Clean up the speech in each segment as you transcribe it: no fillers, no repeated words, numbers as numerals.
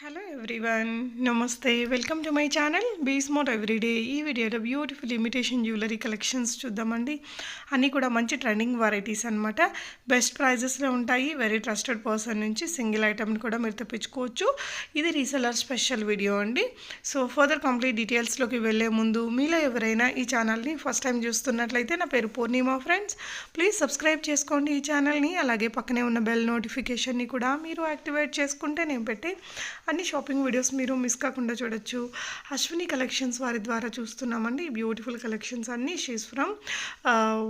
Hello everyone, నమస్తే. Welcome to my channel be smart everyday. ఈ వీడియోలో బ్యూటిఫుల్ ఇమిటేషన్ జ్యువెలరీ కలెక్షన్స్ చూద్దామండి. అన్నీ కూడా మంచి ట్రెండింగ్ వెరైటీస్ అనమాట. బెస్ట్ ప్రైజెస్లో ఉంటాయి. వెరీ ట్రస్టెడ్ పర్సన్ నుంచి సింగిల్ ఐటమ్ని కూడా మీరు తెప్పించుకోవచ్చు. ఇది రీసెలర్ స్పెషల్ వీడియో అండి. సో ఫర్దర్ కంప్లీట్ డీటెయిల్స్లోకి వెళ్ళే ముందు మీలో ఎవరైనా ఈ ఛానల్ని ఫస్ట్ టైం చూస్తున్నట్లయితే, నా పేరు పూర్ణిమ ఫ్రెండ్స్, ప్లీజ్ సబ్స్క్రైబ్ చేసుకోండి ఈ ఛానల్ని. అలాగే పక్కనే ఉన్న బెల్ నోటిఫికేషన్ని కూడా మీరు యాక్టివేట్ చేసుకుంటే నేను పెట్టే అన్ని షాపింగ్ వీడియోస్ మీరు మిస్ కాకుండా చూడొచ్చు. అశ్విని కలెక్షన్స్ వారి ద్వారా చూస్తున్నామండి. బ్యూటిఫుల్ కలెక్షన్స్ అన్నీ. షీస్ ఫ్రమ్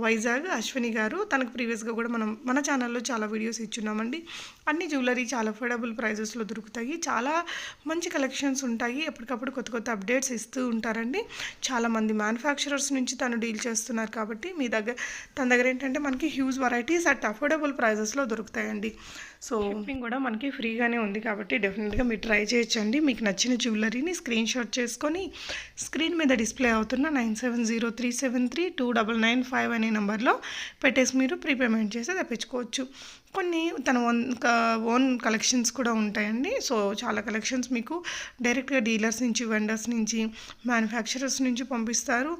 వైజాగ్ అశ్విని గారు. తనకు ప్రీవియస్గా కూడా మన ఛానల్లో చాలా వీడియోస్ ఇచ్చున్నామండి. అన్ని జ్యువెలరీ చాలా అఫోర్డబుల్ ప్రైజెస్లో దొరుకుతాయి. చాలా మంచి కలెక్షన్స్ ఉంటాయి. ఎప్పటికప్పుడు కొత్త కొత్త అప్డేట్స్ ఇస్తూ ఉంటారండి. చాలామంది మ్యానుఫ్యాక్చరర్స్ నుంచి తను డీల్ చేస్తున్నారు కాబట్టి తన దగ్గర ఏంటంటే మనకి హ్యూజ్ వెరైటీస్ అట్ అఫోర్డబుల్ ప్రైజెస్లో దొరుకుతాయండి. సో షిప్పింగ్ కూడా మనకి ఫ్రీగానే ఉంది కాబట్టి డెఫినెట్గా మీరు ట్రై చేయొచ్చండి. మీకు నచ్చిన జ్యువెలరీని స్క్రీన్ షాట్ చేసుకొని స్క్రీన్ మీద డిస్ప్లే అవుతున్న 9703732995 అనే నెంబర్లో పెట్టేసి మీరు ప్రీపేమెంట్ చేసి తెప్పించుకోవచ్చు. కొన్ని తన ఓన్ కలెక్షన్స్ కూడా ఉంటాయండి. సో చాలా కలెక్షన్స్ మీకు డైరెక్ట్గా డీలర్స్ నుంచి, వెండర్స్ నుంచి, మ్యానుఫ్యాక్చరర్స్ నుంచి పంపిస్తారు.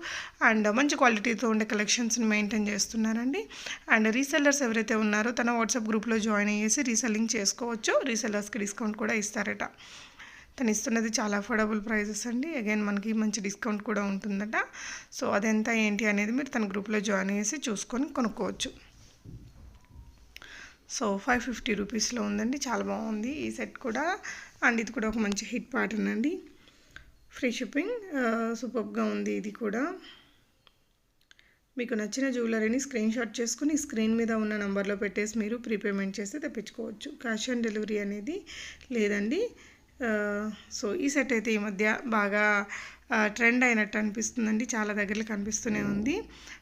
అండ్ మంచి క్వాలిటీతో ఉండే కలెక్షన్స్ని మెయింటైన్ చేస్తున్నారండి. అండ్ రీసెల్లర్స్ ఎవరైతే ఉన్నారో తన వాట్సాప్ గ్రూప్లో జాయిన్ అయ్యేసి రీసెల్లింగ్ చేసుకోవచ్చు. రీసెల్లర్స్కి డిస్కౌంట్ కూడా ఇస్తారట. తను ఇస్తున్నది చాలా అఫోర్డబుల్ ప్రైజెస్ అండి. అగైన్ మనకి మంచి డిస్కౌంట్ కూడా ఉంటుందట. సో అదెంత ఏంటి అనేది మీరు తన గ్రూప్లో జాయిన్ అయ్యేసి చూసుకొని కొనుక్కోవచ్చు. సో 550 రూపీస్లో ఉందండి. చాలా బాగుంది ఈ సెట్ కూడా. అండ్ ఇది కూడా ఒక మంచి హిట్ ప్యాటర్న్ అండి. Free shipping. సూపర్గా ఉంది ఇది కూడా. మీకు నచ్చిన జ్యువెలరీని స్క్రీన్ షాట్ చేసుకుని స్క్రీన్ మీద ఉన్న నెంబర్లో పెట్టేసి మీరు ప్రీపేమెంట్ చేసి తెప్పించుకోవచ్చు. క్యాష్ ఆన్ డెలివరీ అనేది లేదండి. సో ఈ సెట్ అయితే ఈ మధ్య బాగా ట్రెండ్ అయినట్టు అనిపిస్తుందండి. చాలా దగ్గరలో కనిపిస్తూనే ఉంది.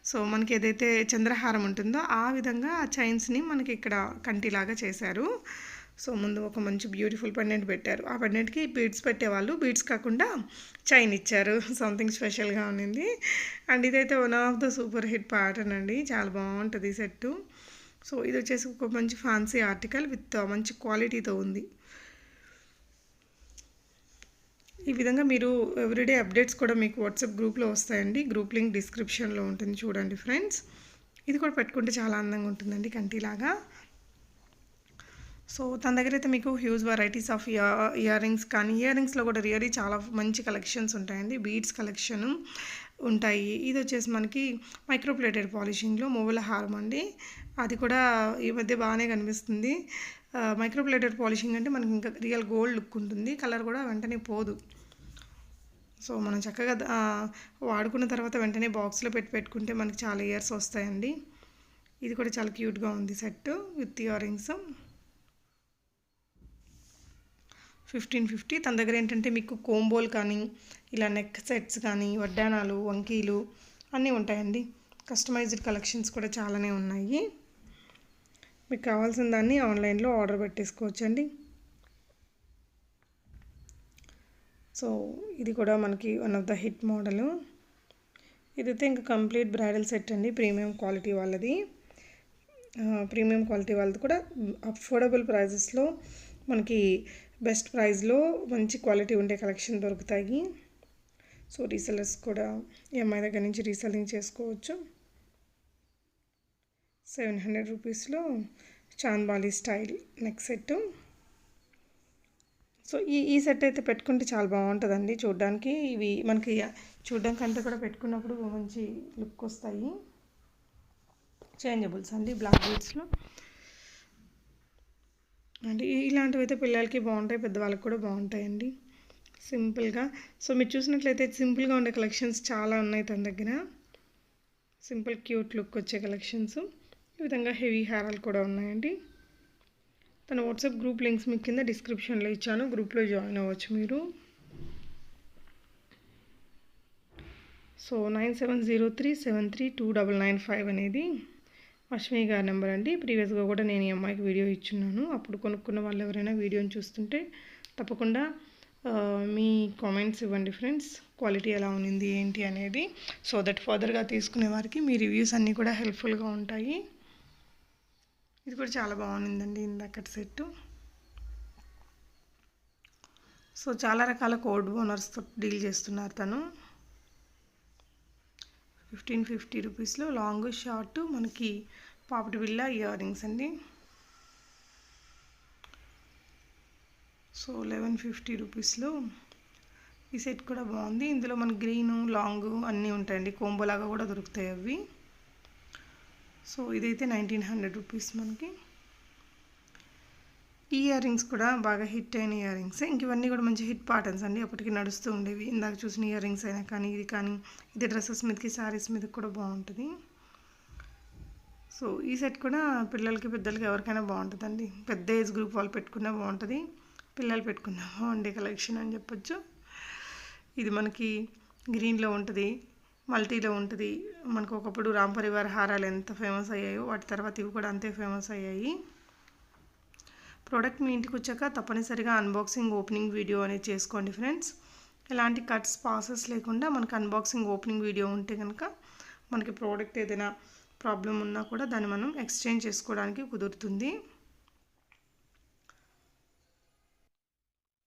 సో మనకి ఏదైతే చంద్రహారం ఉంటుందో ఆ విధంగా ఆ చైన్స్ని మనకి ఇక్కడ కంటిలాగా చేశారు. సో ముందు ఒక మంచి బ్యూటిఫుల్ పెండెంట్ పెట్టారు. ఆ పెండెంట్కి బీడ్స్ పెట్టేవాళ్ళు, బీడ్స్ కాకుండా చైన్ ఇచ్చారు. సంథింగ్ స్పెషల్గా ఉన్నింది. అండ్ ఇదైతే one of the super hit pattern అండి. చాలా బాగుంటుంది ఈ సెట్టు. సో ఇది వచ్చేసి ఒక మంచి ఫ్యాన్సీ ఆర్టికల్ విత్ మంచి క్వాలిటీతో ఉంది. ఈ విధంగా మీరు ఎవ్రీడే అప్డేట్స్ కూడా మీకు వాట్సాప్ గ్రూప్లో వస్తాయండి. గ్రూప్ లింక్ డిస్క్రిప్షన్లో ఉంటుంది, చూడండి ఫ్రెండ్స్. ఇది కూడా పెట్టుకుంటే చాలా అందంగా ఉంటుందండి కంటిలాగా. సో తన దగ్గర అయితే మీకు huge varieties of ear rings కానీ, ఇయర్ రింగ్స్లో కూడా రియల్లీ చాలా మంచి కలెక్షన్స్ ఉంటాయండి. బీడ్స్ కలెక్షన్ ఉంటాయి. ఇది వచ్చేసి మనకి మైక్రోప్లేటెడ్ పాలిషింగ్లో మువ్వల హారం అండి. అది కూడా ఈ మధ్య బాగానే కనిపిస్తుంది. మైక్రోప్లేటెడ్ పాలిషింగ్ అంటే మనకి ఇంకా రియల్ గోల్డ్ లుక్ ఉంటుంది. కలర్ కూడా వెంటనే పోదు. సో మనం చక్కగా వాడుకున్న తర్వాత వెంటనే బాక్స్లో పెట్టుకుంటే మనకి చాలా ఇయర్స్ వస్తాయండి. ఇది కూడా చాలా క్యూట్గా ఉంది సెట్ విత్ ఇయర్ రింగ్స్. 1550. తన దగ్గర ఏంటంటే మీకు కోంబోల్ కానీ, ఇలా నెక్ సెట్స్ కానీ, వడ్డానాలు, వంకీలు అన్నీ ఉంటాయండి. కస్టమైజ్డ్ కలెక్షన్స్ కూడా చాలానే ఉన్నాయి. మీకు కావాల్సిన దాన్ని ఆన్లైన్లో ఆర్డర్ పెట్టేసుకోవచ్చండి. సో ఇది కూడా మనకి one of the hit model. ఇదైతే ఇంకా కంప్లీట్ బ్రైడల్ సెట్ అండి. ప్రీమియం క్వాలిటీ వాళ్ళది. ప్రీమియం క్వాలిటీ వాళ్ళది కూడా అఫోర్డబుల్ ప్రైజెస్లో మనకి బెస్ట్ ప్రైస్లో మంచి క్వాలిటీ ఉండే కలెక్షన్ దొరుకుతాయి. సో రీసెలర్స్ కూడా ఎంఐ దగ్గర నుంచి రీసెల్లింగ్ చేసుకోవచ్చు. 700 రూపీస్లో chandbali style neck set. So ఈ సెట్ అయితే పెట్టుకుంటే చాలా బాగుంటుందండి చూడడానికి. ఇవి మనకి చూడడానికంటే కూడా పెట్టుకున్నప్పుడు మంచి లుక్ వస్తాయి. చేంజబుల్స్ అండి, బ్లాక్ బీడ్స్లో. అంటే ఇలాంటివి అయితే పిల్లలకి బాగుంటాయి, పెద్దవాళ్ళకి కూడా బాగుంటాయండి సింపుల్గా. సో మీరు చూసినట్లయితే సింపుల్గా ఉండే కలెక్షన్స్ చాలా ఉన్నాయి తన దగ్గర. సింపుల్ క్యూట్ లుక్ వచ్చే కలెక్షన్స్. ఈ విధంగా హెవీ హారాలు కూడా ఉన్నాయండి. తన వాట్సాప్ గ్రూప్ లింక్స్ మీకు కింద డిస్క్రిప్షన్లో ఇచ్చాను. గ్రూప్లో జాయిన్ అవ్వచ్చు మీరు. సో 9703732995 అనేది అశ్విని గారి నెంబర్ అండి. ప్రీవియస్గా కూడా నేను ఈ అమ్మాయికి వీడియో ఇచ్చున్నాను. అప్పుడు కొనుక్కున్న వాళ్ళు ఎవరైనా వీడియోని చూస్తుంటే తప్పకుండా మీ కామెంట్స్ ఇవ్వండి ఫ్రెండ్స్. క్వాలిటీ ఎలా ఉంది ఏంటి అనేది. సో దట్ ఫర్దర్గా తీసుకునే వారికి మీ రివ్యూస్ అన్నీ కూడా హెల్ప్ఫుల్గా ఉంటాయి. ఇది కూడా చాలా బాగుందండి ఇందాకటి సెట్టు. సో చాలా రకాల కోడ్ ఓనర్స్తో డీల్ చేస్తున్నారు తను. 1550 రూపీస్లో లాంగ్ షార్ట్ మనకి పాపిడి బిళ్ళ ఇయర్ రింగ్స్ అండి. సో 1150 రూపీస్లో ఈ సెట్ కూడా బాగుంది. ఇందులో మనకి గ్రీను లాంగ్ అన్నీ ఉంటాయండి, కోంబోలాగా కూడా దొరుకుతాయి అవి. సో ఇదైతే 1900 రూపీస్ మనకి. ఈ ఇయర్ రింగ్స్ కూడా బాగా హిట్ అయిన ఇయర్ రింగ్స్. ఇంక ఇవన్నీ కూడా మంచి హిట్ ప్యాటర్న్స్ అండి, అప్పటికి నడుస్తూ ఉండేవి. ఇందాక చూసిన ఇయర్ రింగ్స్ అయినా కానీ ఇది డ్రెస్సెస్ మీదకి శారీస్ మీదకి కూడా బాగుంటుంది. సో ఈ సెట్ కూడా పిల్లలకి పెద్దలకి ఎవరికైనా బాగుంటుందండి. పెద్ద ఏజ్ గ్రూప్ వాళ్ళు పెట్టుకున్నా బాగుంటుంది, పిల్లలు పెట్టుకున్నా బాగుండే కలెక్షన్ అని చెప్పొచ్చు. ఇది మనకి గ్రీన్లో ఉంటుంది, మల్టీలో ఉంటుంది. మనకు ఒకప్పుడు రామ్ పరివార్ హారాలు ఎంత ఫేమస్ అయ్యాయో వాటి తర్వాత ఇవి కూడా అంతే ఫేమస్ అయ్యాయి. ప్రోడక్ట్ మీ ఇంటికి వచ్చాక తప్పనిసరిగా అన్బాక్సింగ్ ఓపెనింగ్ వీడియో అనేది చేసుకోండి ఫ్రెండ్స్. ఎలాంటి కట్స్ పాసెస్ లేకుండా మనకు అన్బాక్సింగ్ ఓపెనింగ్ వీడియో ఉంటే కనుక మనకి ప్రోడక్ట్ ఏదైనా ప్రాబ్లం ఉన్నా కూడా దాన్ని మనం ఎక్స్చేంజ్ చేసుకోవడానికి కుదురుతుంది.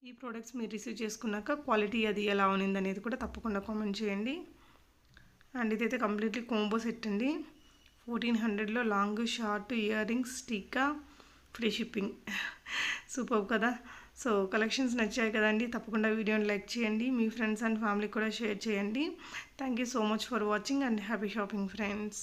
ఈ ప్రోడక్ట్స్ మీరు రిసీవ్ చేసుకున్నాక క్వాలిటీ అది ఎలా ఉన్నింది అనేది కూడా తప్పకుండా కామెంట్ చేయండి. అండ్ ఇదైతే కంప్లీట్లీ కోంబో సెట్ అండి. 1400లో లాంగ్ షార్ట్ ఇయర్ రింగ్స్ టీకా ఫ్రీ షిప్పింగ్. సూపర్ కదా. సో కలెక్షన్స్ నచ్చాయి కదండి, తప్పకుండా వీడియోని లైక్ చేయండి, మీ ఫ్రెండ్స్ అండ్ ఫ్యామిలీకి కూడా షేర్ చేయండి. Thank you so much for watching and happy shopping friends.